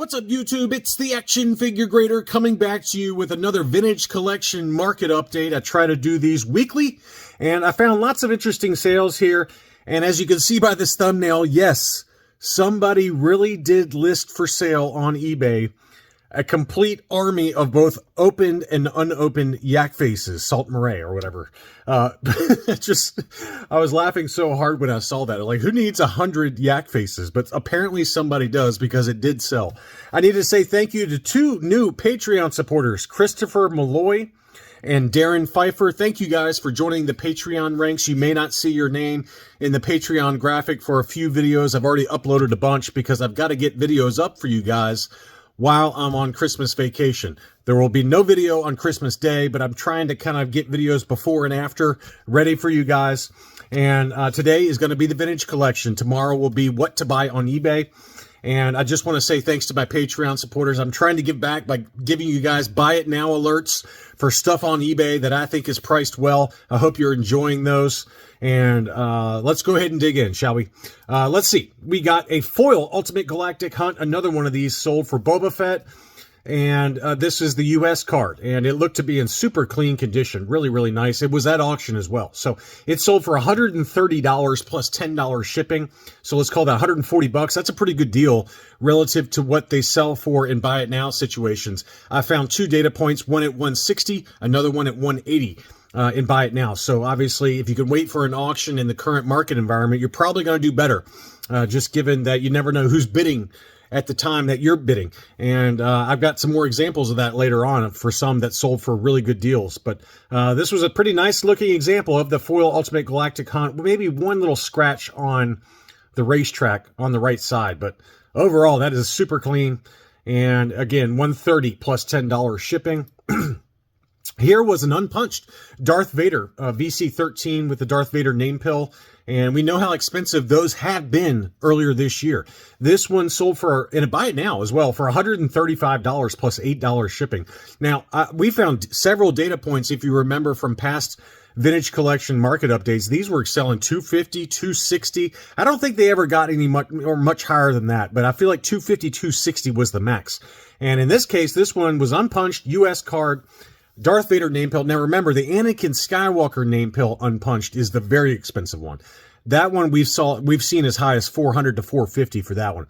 What's up, YouTube? It's the Action Figure Grader coming back to you with another vintage collection market update. I try to do these weekly, and I found lots of interesting sales here. And as you can see by this thumbnail, yes, somebody really did list for sale on eBay a complete army of both opened and unopened Yak Faces, Salt Murray or whatever. I was laughing so hard when I saw that. Like, who needs 100 Yak Faces? But apparently somebody does, because it did sell. I need to say thank you to two new Patreon supporters, Christopher Malloy and Darren Pfeiffer. Thank you guys for joining the Patreon ranks. You may not see your name in the Patreon graphic for a few videos. I've already uploaded a bunch because I've got to get videos up for you guys while I'm on Christmas vacation. There will be no video on Christmas Day, but I'm trying to kind of get videos before and after ready for you guys. And today is going to be the vintage collection. Tomorrow will be what to buy on eBay. And I just want to say thanks to my Patreon supporters. I'm trying to give back by giving you guys buy it now alerts for stuff on eBay that I think is priced well. I hope you're enjoying those. And let's go ahead and dig in, shall we? Let's see. We got a foil Ultimate Galactic Hunt. Another one of these sold for Boba Fett. And this is the US card, and it looked to be in super clean condition. Really, really nice. It was at auction as well. So it sold for $130 plus $10 shipping. So let's call that 140 bucks. That's a pretty good deal relative to what they sell for in buy it now situations. I found two data points, one at 160, another one at 180. In buy it now. So obviously, if you can wait for an auction in the current market environment, you're probably going to do better, just given that you never know who's bidding at the time that you're bidding. And I've got some more examples of that later on for some that sold for really good deals. But this was a pretty nice looking example of the foil Ultimate Galactic Hunt. Maybe one little scratch on the racetrack on the right side, but overall that is super clean. And again, $130 plus $10 shipping. Here was an unpunched Darth Vader VC13 with the Darth Vader name pill. And we know how expensive those have been earlier this year. This one sold for, and buy it now as well, for $135 plus $8 shipping. Now, we found several data points, if you remember from past vintage collection market updates. These were selling $250, $260. I don't think they ever got any much higher than that, but I feel like $250, $260 was the max. And in this case, this one was unpunched, US card, Darth Vader name pill. Now remember, the Anakin Skywalker name pill unpunched is the very expensive one. That one we've seen as high as $400 to $450 for that one.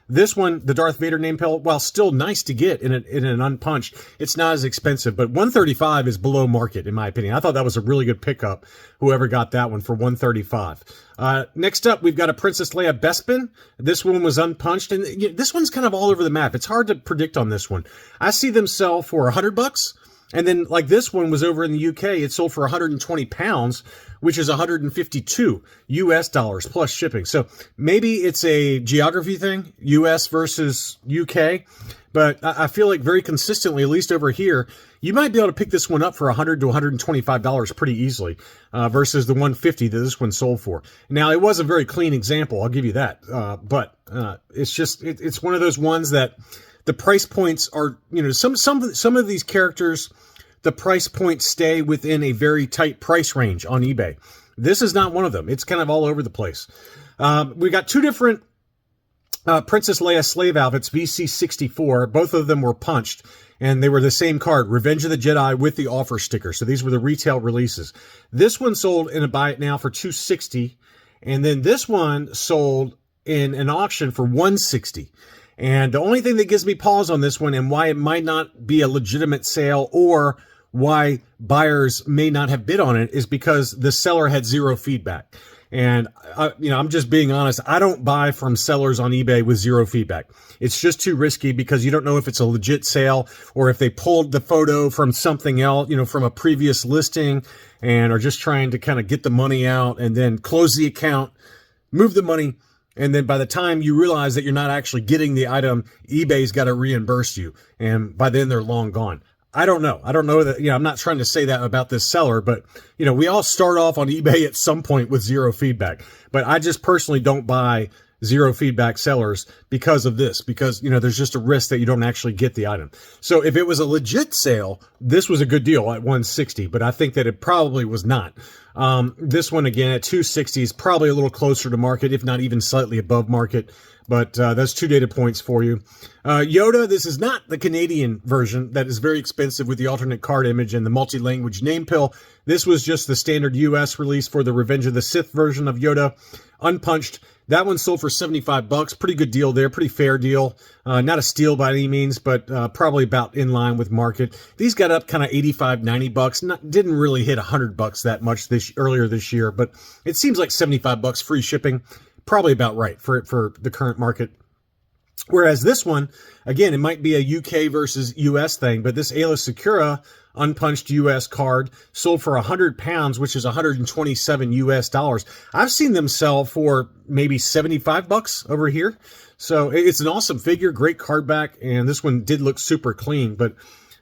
This one, the Darth Vader name pill, while still nice to get in an unpunched, it's not as expensive, but $135 is below market in my opinion. I thought that was a really good pickup, whoever got that one for $135. Next up, we've got a Princess Leia Bespin. This one was unpunched, and this one's kind of all over the map. It's hard to predict on this one. I see them sell for $100. And then, like this one was over in the UK, it sold for 120 pounds, which is 152 US dollars plus shipping. So maybe it's a geography thing, US versus UK. But I feel like very consistently, at least over here, you might be able to pick this one up for $100 to $125 pretty easily, versus the $150 that this one sold for. Now, it was a very clean example, I'll give you that. But it's one of those ones that the price points are, some of these characters, the price points stay within a very tight price range on eBay. This is not one of them. It's kind of all over the place. We got two different Princess Leia slave outfits, VC64. Both of them were punched, and they were the same card, Revenge of the Jedi with the offer sticker. So these were the retail releases. This one sold in a buy it now for $260, and then this one sold in an auction for $160. And the only thing that gives me pause on this one and why it might not be a legitimate sale or why buyers may not have bid on it is because the seller had zero feedback. And, I'm just being honest. I don't buy from sellers on eBay with zero feedback. It's just too risky because you don't know if it's a legit sale or if they pulled the photo from something else, from a previous listing and are just trying to kind of get the money out and then close the account, move the money. And then by the time you realize that you're not actually getting the item, eBay's got to reimburse you. And by then they're long gone. I don't know. I don't know that, I'm not trying to say that about this seller, but, we all start off on eBay at some point with zero feedback. But I just personally don't buy zero feedback sellers because of this, because, there's just a risk that you don't actually get the item. So if it was a legit sale, this was a good deal at $160, but I think that it probably was not. This one, again, at 260 is probably a little closer to market, if not even slightly above market. But that's 2 data points for you. Yoda, this is not the Canadian version that is very expensive with the alternate card image and the multi-language name pill. This was just the standard US release for the Revenge of the Sith version of Yoda, unpunched. That one sold for $75. Pretty good deal there. Pretty fair deal. Not a steal by any means, but probably about in line with market. These got up kind of $85, $90. Didn't really hit $100 that much earlier this year, but it seems like $75 free shipping. Probably about right for the current market. Whereas this one, again, it might be a UK versus US thing, but this Ayla Secura unpunched US card sold for £100, which is 127 US dollars. I've seen them sell for maybe $75 over here. So it's an awesome figure, great card back, and this one did look super clean. But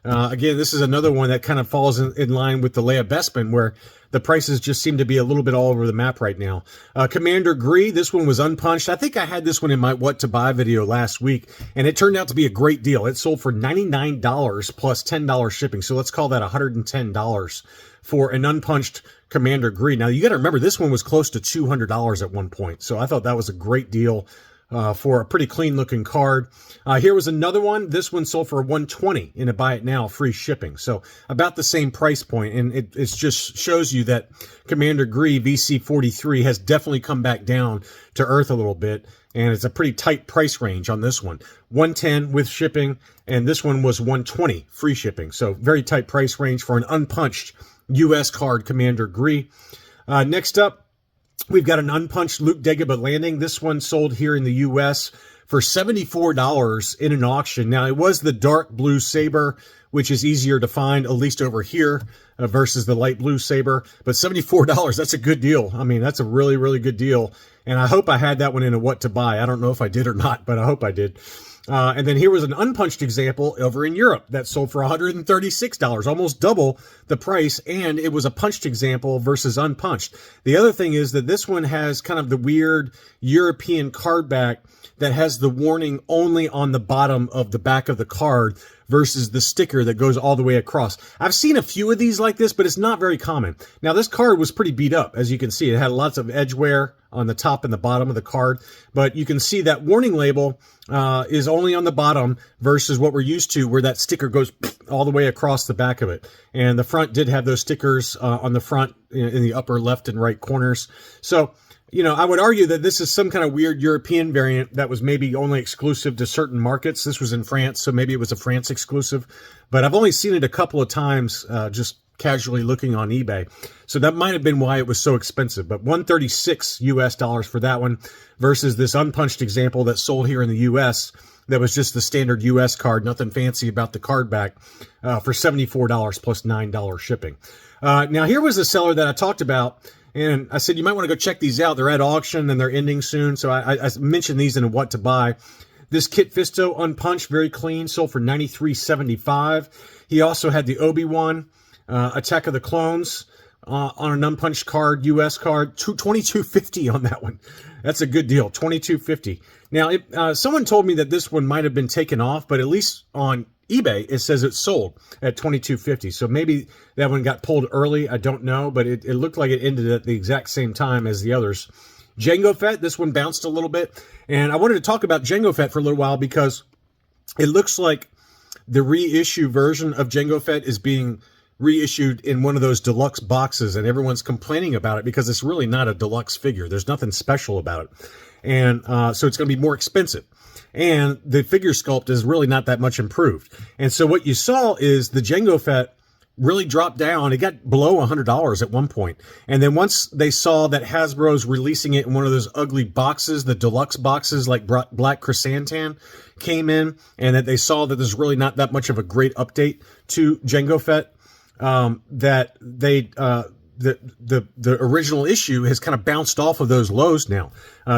again, this is another one that kind of falls in line with the Leia Bespin, where the prices just seem to be a little bit all over the map right now. Commander Gree, this one was unpunched. I think I had this one in my What to Buy video last week, and it turned out to be a great deal. It sold for $99 plus $10 shipping, so let's call that $110 for an unpunched Commander Gree. Now, you got to remember, this one was close to $200 at one point, so I thought that was a great deal for a pretty clean-looking card. Here was another one. This one sold for $120 in a Buy It Now, free shipping. So about the same price point, and it just shows you that Commander Gree VC43 has definitely come back down to earth a little bit, and it's a pretty tight price range on this one. $110 with shipping, and this one was $120 free shipping. So very tight price range for an unpunched U.S. card, Commander Gree. Next up, we've got an unpunched Luke Dagobah Landing. This one sold here in the U.S. for $74 in an auction. Now, it was the dark blue saber, which is easier to find, at least over here, versus the light blue saber. But $74, that's a good deal. I mean, that's a really, really good deal. And I hope I had that one in a What to Buy. I don't know if I did or not, but I hope I did. And then here was an unpunched example over in Europe that sold for $136, almost double the price, and it was a punched example versus unpunched. The other thing is that this one has kind of the weird European card back that has the warning only on the bottom of the back of the card versus the sticker that goes all the way across. I've seen a few of these like this, but it's not very common. Now, this card was pretty beat up, as you can see. It had lots of edge wear on the top and the bottom of the card, but you can see that warning label is only on the bottom versus what we're used to, where that sticker goes all the way across the back of it. And the front did have those stickers on the front in the upper left and right corners. So, you know, I would argue that this is some kind of weird European variant that was maybe only exclusive to certain markets. This was in France, so maybe it was a France exclusive. But I've only seen it a couple of times just casually looking on eBay. So that might have been why it was so expensive. But $136 US dollars for that one versus this unpunched example that sold here in the US that was just the standard US card, nothing fancy about the card back, for $74 plus $9 shipping. Now, here was a seller that I talked about, and I said, you might want to go check these out. They're at auction and they're ending soon. So I mentioned these in a What to Buy. This Kit Fisto unpunched, very clean, sold for $93.75. He also had the Obi-Wan Attack of the Clones on an unpunched card, US card, $22.50 on that one. That's a good deal, $22.50. Now, someone told me that this one might have been taken off, but at least on eBay, it says it sold at $22.50. So maybe that one got pulled early. I don't know, but it looked like it ended at the exact same time as the others. Jango Fett, this one bounced a little bit. And I wanted to talk about Jango Fett for a little while because it looks like the reissue version of Jango Fett is being reissued in one of those deluxe boxes, and everyone's complaining about it because it's really not a deluxe figure. There's nothing special about it. And so it's going to be more expensive. And the figure sculpt is really not that much improved. And so what you saw is the Jango Fett really dropped down. It got below $100 at one point. And then once they saw that Hasbro's releasing it in one of those ugly boxes, the deluxe boxes like Black Chrysanthemum came in, and that they saw that there's really not that much of a great update to Jango Fett, that they the original issue has kind of bounced off of those lows now.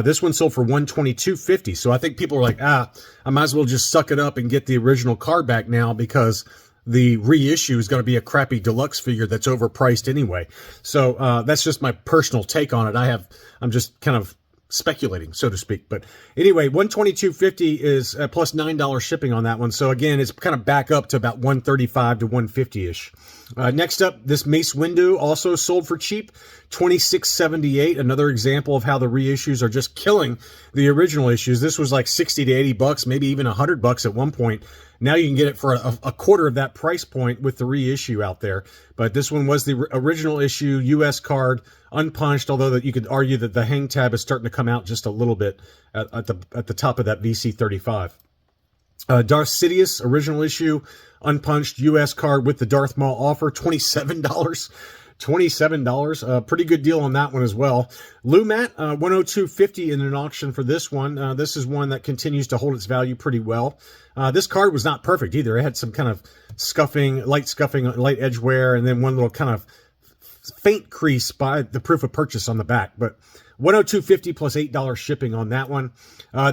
This one sold for $122.50. So I think people are like, I might as well just suck it up and get the original card back now because the reissue is going to be a crappy deluxe figure that's overpriced anyway. So that's just my personal take on it. I'm just kind of speculating, so to speak. But anyway, $122.50 is plus $9 shipping on that one. So again, it's kind of back up to about $135 to $150-ish. Next up, this Mace Windu also sold for cheap, $26.78. Another example of how the reissues are just killing the original issues. This was like 60 to 80 bucks, maybe even $100 at one point. Now you can get it for a quarter of that price point with the reissue out there. But this one was the original issue, US card, unpunched, although that you could argue that the hang tab is starting to come out just a little bit at the top of that VC35. Darth Sidious, original issue, unpunched US card with the Darth Maul offer, $27. $27, pretty good deal on that one as well. Lumat, $102.50 in an auction for this one. This is one that continues to hold its value pretty well. This card was not perfect either. It had some kind of light edge wear, and then one little kind of faint crease by the proof of purchase on the back. But $102.50 plus $8 shipping on that one.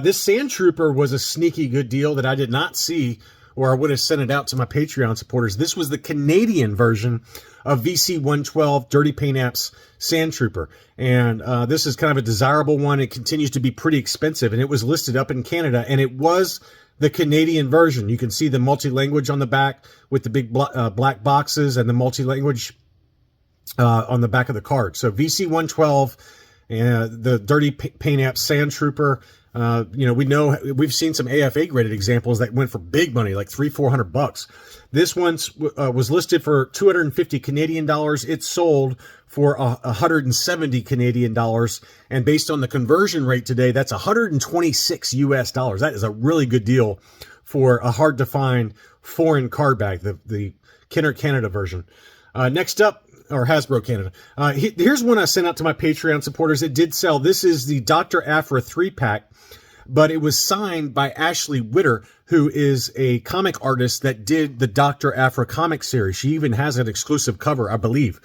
This Sand Trooper was a sneaky good deal that I did not see, or I would have sent it out to my Patreon supporters. This was the Canadian version of VC112 Dirty Paint Apps Sand Trooper. And this is kind of a desirable one. It continues to be pretty expensive, and it was listed up in Canada, and it was the Canadian version. You can see the multi-language on the back with the big black boxes and the multi-language on the back of the card. So VC112, the Dirty Paint Apps Sand Trooper. We've seen some AFA graded examples that went for big money, like $300-400. This one was listed for 250 Canadian dollars. It sold for 170 Canadian dollars. And based on the conversion rate today, that's 126 US dollars. That is a really good deal for a hard to find foreign card bag, the Kenner Canada version. Next up, or Hasbro Canada. Here's one I sent out to my Patreon supporters. It did sell. This is the Dr. Aphra 3-pack, but it was signed by Ashley Witter, who is a comic artist that did the Dr. Aphra comic series. She even has an exclusive cover, I believe.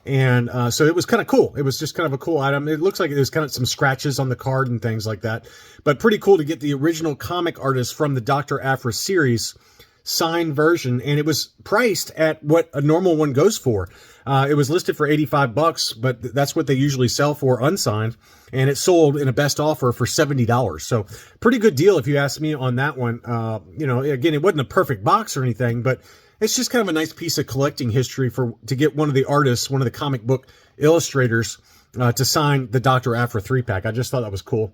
And so it was kind of cool. It was just kind of a cool item. It looks like there's kind of some scratches on the card and things like that. But pretty cool to get the original comic artist from the Dr. Aphra series signed version, and it was priced at what a normal one goes for. It was listed for $85, but that's what they usually sell for unsigned, and it sold in a best offer for $70. So pretty good deal if you ask me on that one. Again, it wasn't a perfect box or anything, but it's just kind of a nice piece of collecting history to get one of the artists, one of the comic book illustrators, to sign the Dr. Aphra 3-pack. I just thought that was cool.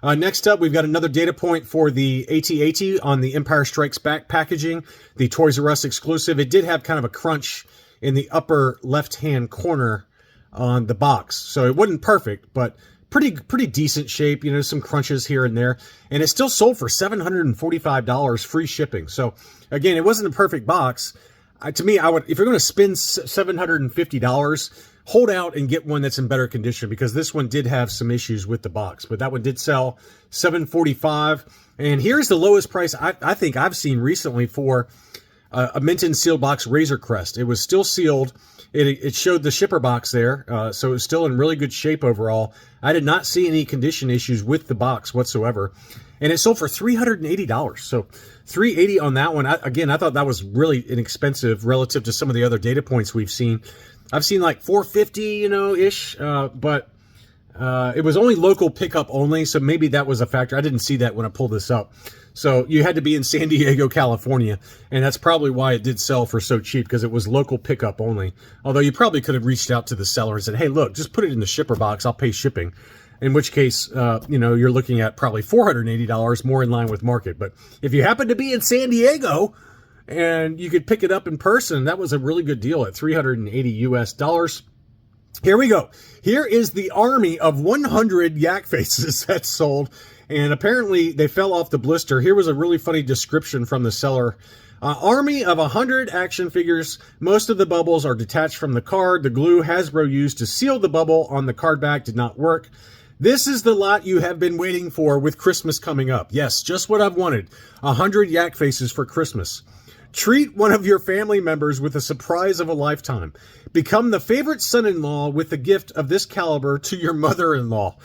Next up, we've got another data point for the AT-AT on the Empire Strikes Back packaging, the Toys R Us exclusive. It did have kind of a crunch in the upper left-hand corner on the box. So it wasn't perfect, but pretty decent shape. Some crunches here and there. And it still sold for $745 free shipping. So again, it wasn't a perfect box. To me, I would, if you're going to spend $750, hold out and get one that's in better condition, because this one did have some issues with the box, but that one did sell $745. And here's the lowest price I think I've seen recently for a mint and sealed box Razer Crest. It was still sealed. It showed the shipper box there, so it was still in really good shape overall. I did not see any condition issues with the box whatsoever. And it sold for $380. So $380 on that one. I thought that was really inexpensive relative to some of the other data points we've seen. I've seen like $450, ish, but it was only local pickup only, so maybe that was a factor. I didn't see that when I pulled this up. So you had to be in San Diego, California, and that's probably why it did sell for so cheap, because it was local pickup only. Although you probably could have reached out to the seller and said, hey, look, just put it in the shipper box, I'll pay shipping. In which case, you're looking at probably $480, more in line with market. But if you happen to be in San Diego and you could pick it up in person, that was a really good deal at $380 US. Here we go. Here is the army of 100 Yak Faces that sold, and apparently they fell off the blister. Here was a really funny description from the seller. Army of 100 action figures. Most of the bubbles are detached from the card. The glue Hasbro used to seal the bubble on the card back did not work. This is the lot you have been waiting for with Christmas coming up. Yes, just what I've wanted. 100 Yak Faces for Christmas. Treat one of your family members with a surprise of a lifetime. Become the favorite son-in-law with the gift of this caliber to your mother-in-law.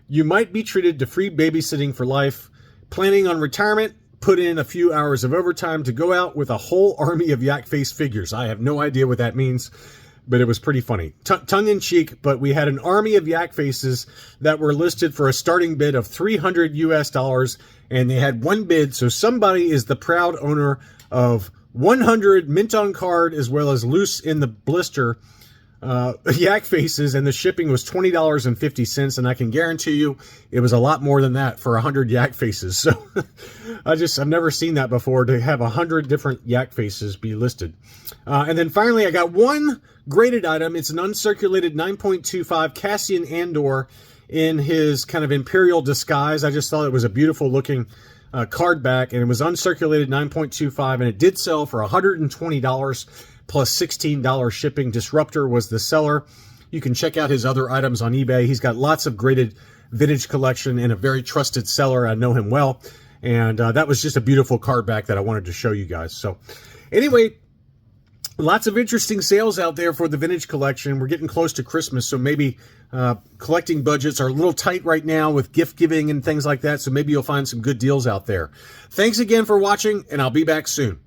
You might be treated to free babysitting for life. Planning on retirement? Put in a few hours of overtime to go out with a whole army of Yak Face figures. I have no idea what that means. but it was pretty funny. Tongue-in-cheek, but we had an army of Yak Faces that were listed for a starting bid of $300 US, and they had one bid, so somebody is the proud owner of 100 mint on card as well as loose in the blister Yak Faces, and the shipping was $20.50, and I can guarantee you it was a lot more than that for 100 Yak Faces. So I've never seen that before, to have 100 different Yak Faces be listed. And then finally, I got one graded item. It's an uncirculated 9.25 Cassian Andor in his kind of Imperial disguise. I just thought it was a beautiful looking card back, and it was uncirculated 9.25, and it did sell for $120 plus $16 shipping. Disruptor was the seller. You can check out his other items on eBay. He's got lots of graded vintage collection and a very trusted seller. I know him well, and that was just a beautiful card back that I wanted to show you guys. So anyway, lots of interesting sales out there for the vintage collection. We're getting close to Christmas, so maybe collecting budgets are a little tight right now with gift giving and things like that, so maybe you'll find some good deals out there. Thanks again for watching, and I'll be back soon.